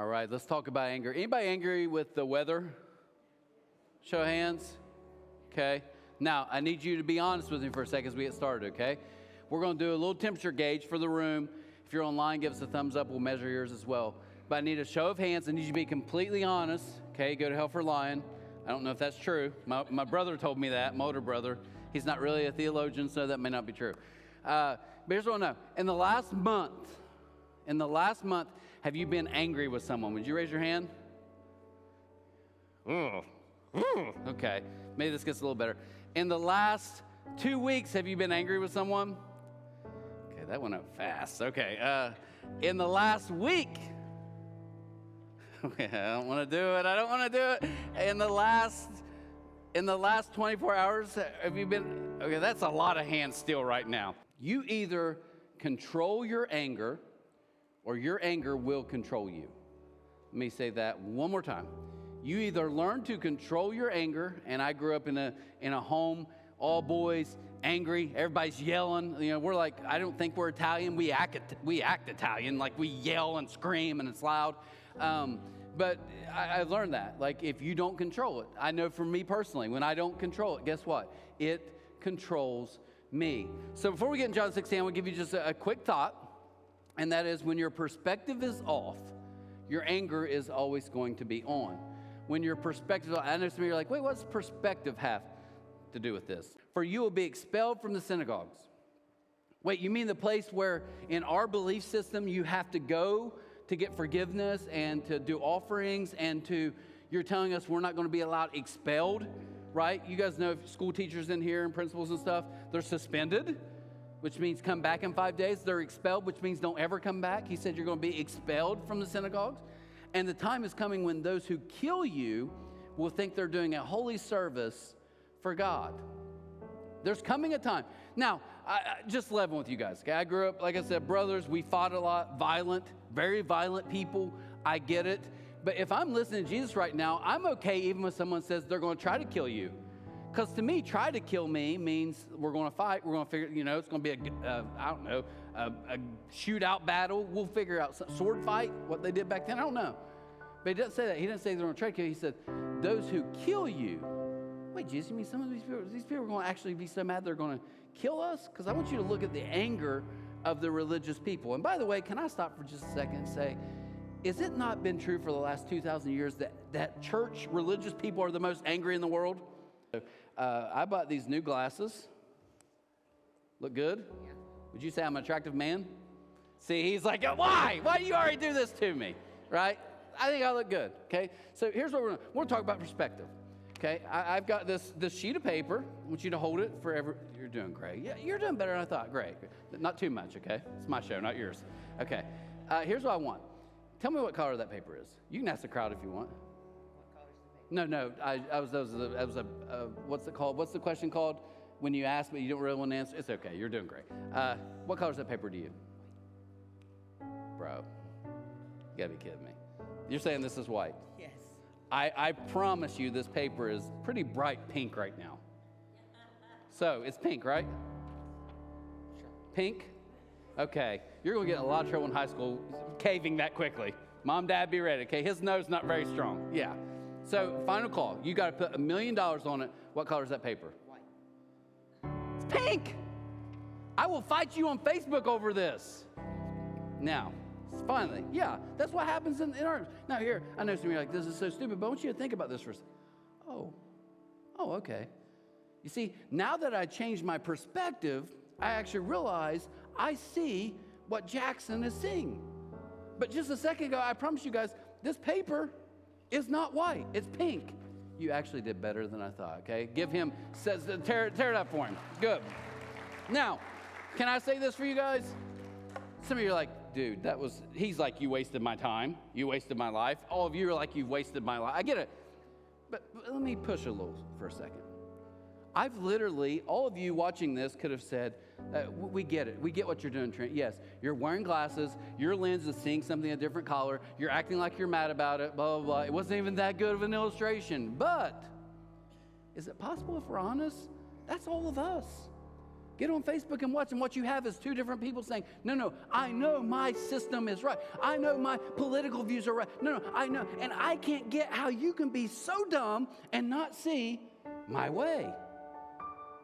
All right, let's talk about anger. Anybody angry with the weather? Show of hands. Okay. Now, I need you to be honest with me for a second as we get started, okay? We're going to do a little temperature gauge for the room. If you're online, give us a thumbs up. We'll measure yours as well. But I need a show of hands. I need you to be completely honest, okay? Go to hell for lying. I don't know if that's true. My brother told me that, my older brother. He's not really a theologian, so that may not be true. But here's what I know. In the last month, have you been angry with someone? Would you raise your hand? Okay, maybe this gets a little better. In the last 2 weeks, have you been angry with someone? Okay, that went up fast. Okay, in the last week, okay, I don't want to do it. In the last 24 hours, have you been, okay, that's a lot of hands still right now. You either control your anger or your anger will control you. Let me say that one more time. You either learn to control your anger, and I grew up in a home, all boys, angry, everybody's yelling. You know, we're like, I don't think we're Italian. We act Italian, like we yell and scream and it's loud. But I learned that, like if you don't control it, I know for me personally, when I don't control it, guess what? It controls me. So before we get in John 16, I want to give you just a quick thought. And that is when your perspective is off, your anger is always going to be on. When your perspective, I know some of you are like, wait, what's perspective have to do with this? For you will be expelled from the synagogues. Wait, you mean the place where in our belief system you have to go to get forgiveness and to do offerings and you're telling us we're not going to be allowed expelled, right? You guys know school teachers in here and principals and stuff, they're suspended, which means come back in 5 days. They're expelled, which means don't ever come back. He said you're going to be expelled from the synagogues. And the time is coming when those who kill you will think they're doing a holy service for God. There's coming a time. Now, I just level with you guys. Okay? I grew up, like I said, brothers. We fought a lot, violent, very violent people. I get it. But if I'm listening to Jesus right now, I'm okay even when someone says they're going to try to kill you. Because to me, try to kill me means we're going to fight. We're going to figure, it's going to be a shootout battle. We'll figure out some sword fight, what they did back then. I don't know. But he doesn't say that. He didn't say they're going to try to kill you. He said, those who kill you. Wait, Jesus, you mean some of these people are going to actually be so mad they're going to kill us? Because I want you to look at the anger of the religious people. And by the way, can I stop for just a second and say, is it not been true for the last 2,000 years that church religious people are the most angry in the world? I bought these new glasses. Look good? Yeah. Would you say I'm an attractive man? See, he's like, why? Why do you already do this to me? Right? I think I look good, okay? So here's what we're going to talk about perspective, okay? I've got this sheet of paper. I want you to hold it forever. You're doing great. Yeah, you're doing better than I thought. Great. Not too much, okay? It's my show, not yours. Okay. Here's what I want. Tell me what color that paper is. You can ask the crowd if you want. No. What's it called? What's the question called? When you ask but you don't really want to answer? It's okay. You're doing great. What color is that paper to you? Bro, you gotta be kidding me. You're saying this is white? Yes. I promise you this paper is pretty bright pink right now. So it's pink, right? Sure. Pink? Okay. You're gonna get in a lot of trouble in high school caving that quickly. Mom, Dad, be ready. Okay, his nose not very strong. Yeah. So, final call. You got to put $1 million on it. What color is that paper? White. It's pink. I will fight you on Facebook over this. Now, finally, yeah, that's what happens in our... Now, here, I know some of you are like, this is so stupid, but I want you to think about this for a second. Oh, okay. You see, now that I changed my perspective, I actually realize I see what Jackson is seeing. But just a second ago, I promise you guys, this paper... it's not white, it's pink. You actually did better than I thought, okay? Give him, tear it up for him. Good. Now, can I say this for you guys? Some of you are like, dude, he's like, you wasted my time. You wasted my life. All of you are like, you've wasted my life. I get it. But let me push a little for a second. I've literally, all of you watching this could have said, we get it. We get what you're doing, Trent. Yes, you're wearing glasses. Your lens is seeing something a different color. You're acting like you're mad about it, blah, blah, blah. It wasn't even that good of an illustration. But is it possible if we're honest? That's all of us. Get on Facebook and watch, and what you have is two different people saying, no, I know my system is right. I know my political views are right. No, I know. And I can't get how you can be so dumb and not see my way.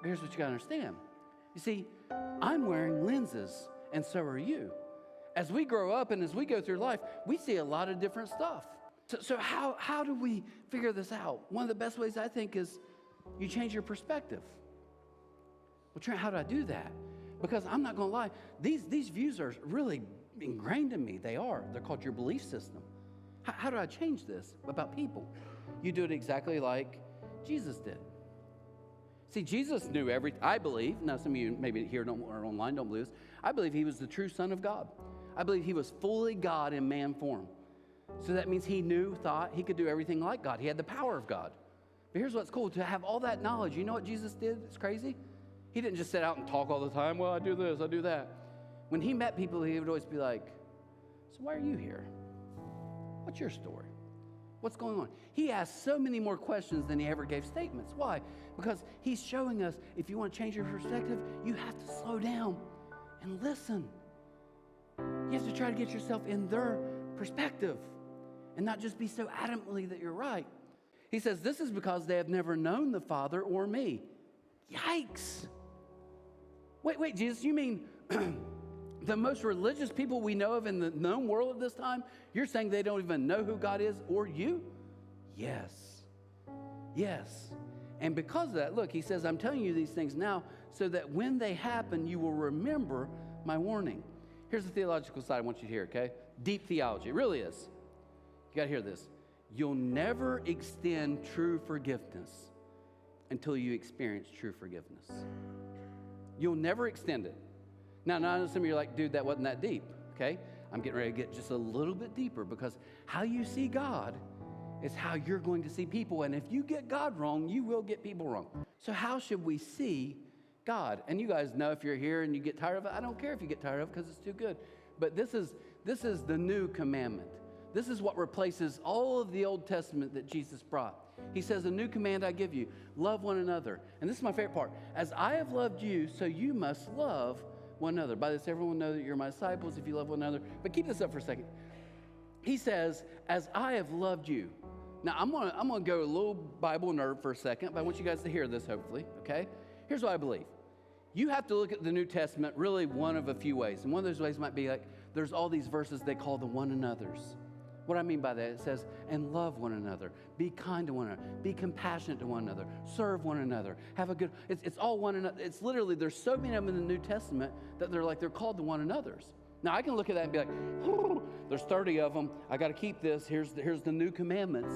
But here's what you got to understand. You see, I'm wearing lenses, and so are you. As we grow up and as we go through life, we see a lot of different stuff. So how do we figure this out? One of the best ways, I think, is you change your perspective. Well, Trent, how do I do that? Because I'm not going to lie, these views are really ingrained in me. They are. They're called your belief system. How do I change this about people? You do it exactly like Jesus did. See, Jesus knew everything, I believe. Now, some of you maybe here or online don't believe this. I believe he was the true Son of God. I believe he was fully God in man form. So that means he knew, thought, he could do everything like God. He had the power of God. But here's what's cool. To have all that knowledge, you know what Jesus did? It's crazy. He didn't just sit out and talk all the time. Well, I do this, I do that. When he met people, he would always be like, so why are you here? What's your story? What's going on? He asked so many more questions than he ever gave statements. Why? Because he's showing us, if you want to change your perspective, you have to slow down and listen. You have to try to get yourself in their perspective and not just be so adamantly that you're right. He says, this is because they have never known the Father or me. Yikes. Wait, Jesus, you mean the most religious people we know of in the known world at this time, you're saying they don't even know who God is or you? Yes. And because of that, look, he says, I'm telling you these things now so that when they happen, you will remember my warning. Here's the theological side I want you to hear, okay? Deep theology. It really is. You got to hear this. You'll never extend true forgiveness until you experience true forgiveness. You'll never extend it. Now, I know some of you are like, dude, that wasn't that deep, okay? I'm getting ready to get just a little bit deeper because how you see God is how you're going to see people. And if you get God wrong, you will get people wrong. So how should we see God? And you guys know if you're here and you get tired of it, I don't care if you get tired of it because it's too good. But this is the new commandment. This is what replaces all of the Old Testament that Jesus brought. He says, a new command I give you, love one another. And this is my favorite part. As I have loved you, so you must love one another. By this, everyone will know that you're my disciples if you love one another. But keep this up for a second. He says, as I have loved you. Now, I'm gonna go a little Bible nerd for a second, but I want you guys to hear this, hopefully, okay? Here's what I believe. You have to look at the New Testament really one of a few ways. And one of those ways might be like, there's all these verses they call the one another's. What I mean by that, it says, and love one another, be kind to one another, be compassionate to one another, serve one another, have a good, it's all one another. It's literally, there's so many of them in the New Testament that they're called the one another's. Now, I can look at that and be like, oh, there's 30 of them. I got to keep this. Here's the new commandments.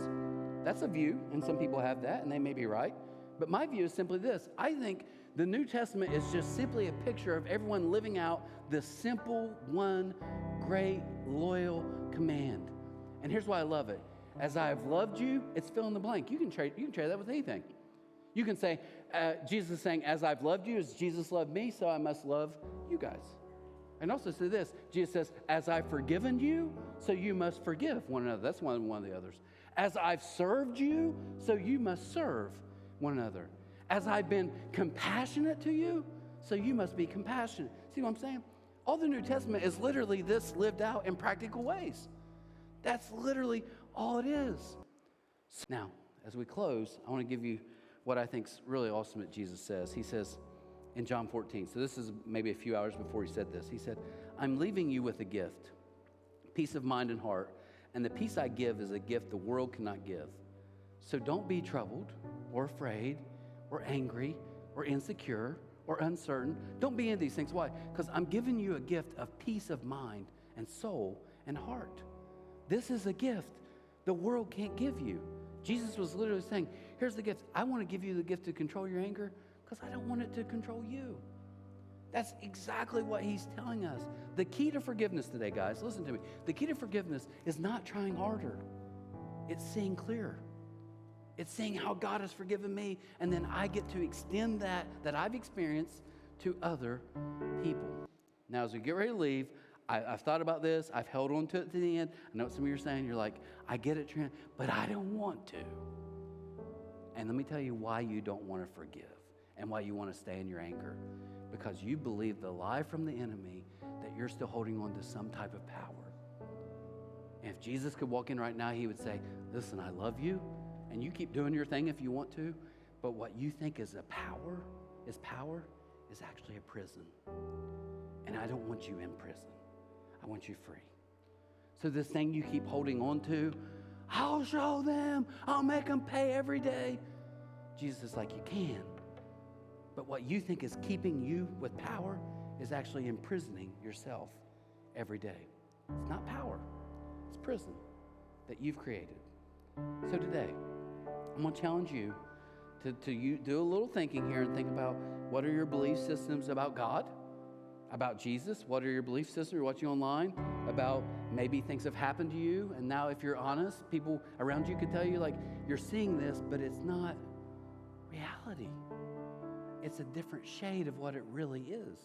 That's a view, and some people have that, and they may be right. But my view is simply this. I think the New Testament is just simply a picture of everyone living out the simple, one, great, loyal command. And here's why I love it. As I have loved you, it's fill in the blank. You can trade that with anything. You can say, Jesus is saying, as I've loved you, as Jesus loved me, so I must love you guys. And also say this, Jesus says, as I've forgiven you, so you must forgive one another. That's one of the others. As I've served you, so you must serve one another. As I've been compassionate to you, so you must be compassionate. See what I'm saying? All the New Testament is literally this lived out in practical ways. That's literally all it is. Now, as we close, I want to give you what I think is really awesome that Jesus says. He says in John 14, so this is maybe a few hours before he said this. He said, I'm leaving you with a gift, peace of mind and heart, and the peace I give is a gift the world cannot give. So don't be troubled or afraid or angry or insecure or uncertain. Don't be in these things. Why? Because I'm giving you a gift of peace of mind and soul and heart. This is a gift the world can't give you. Jesus was literally saying, here's the gift. I want to give you the gift to control your anger because I don't want it to control you. That's exactly what he's telling us. The key to forgiveness today, guys, listen to me. The key to forgiveness is not trying harder. It's seeing clearer. It's seeing how God has forgiven me, and then I get to extend that I've experienced to other people. Now, as we get ready to leave, I've thought about this. I've held on to it to the end. I know what some of you are saying. You're like, I get it, Trent, but I don't want to. And let me tell you why you don't want to forgive and why you want to stay in your anger. because you believe the lie from the enemy that you're still holding on to some type of power. And if Jesus could walk in right now, he would say, listen, I love you, and you keep doing your thing if you want to, but what you think is power is actually a prison. And I don't want you in prison. I want you free. So this thing you keep holding on to, I'll show them, I'll make them pay every day. Jesus is like, you can. But what you think is keeping you with power is actually imprisoning yourself every day. It's not power. It's prison that you've created. So today, I'm going to challenge you to you do a little thinking here and think about what are your belief systems about God, about Jesus? What are your belief systems? You're watching online about maybe things have happened to you, and now if you're honest, people around you could tell you, like, you're seeing this, but it's not reality. It's a different shade of what it really is.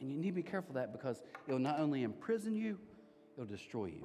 And you need to be careful of that, because it'll not only imprison you, it'll destroy you.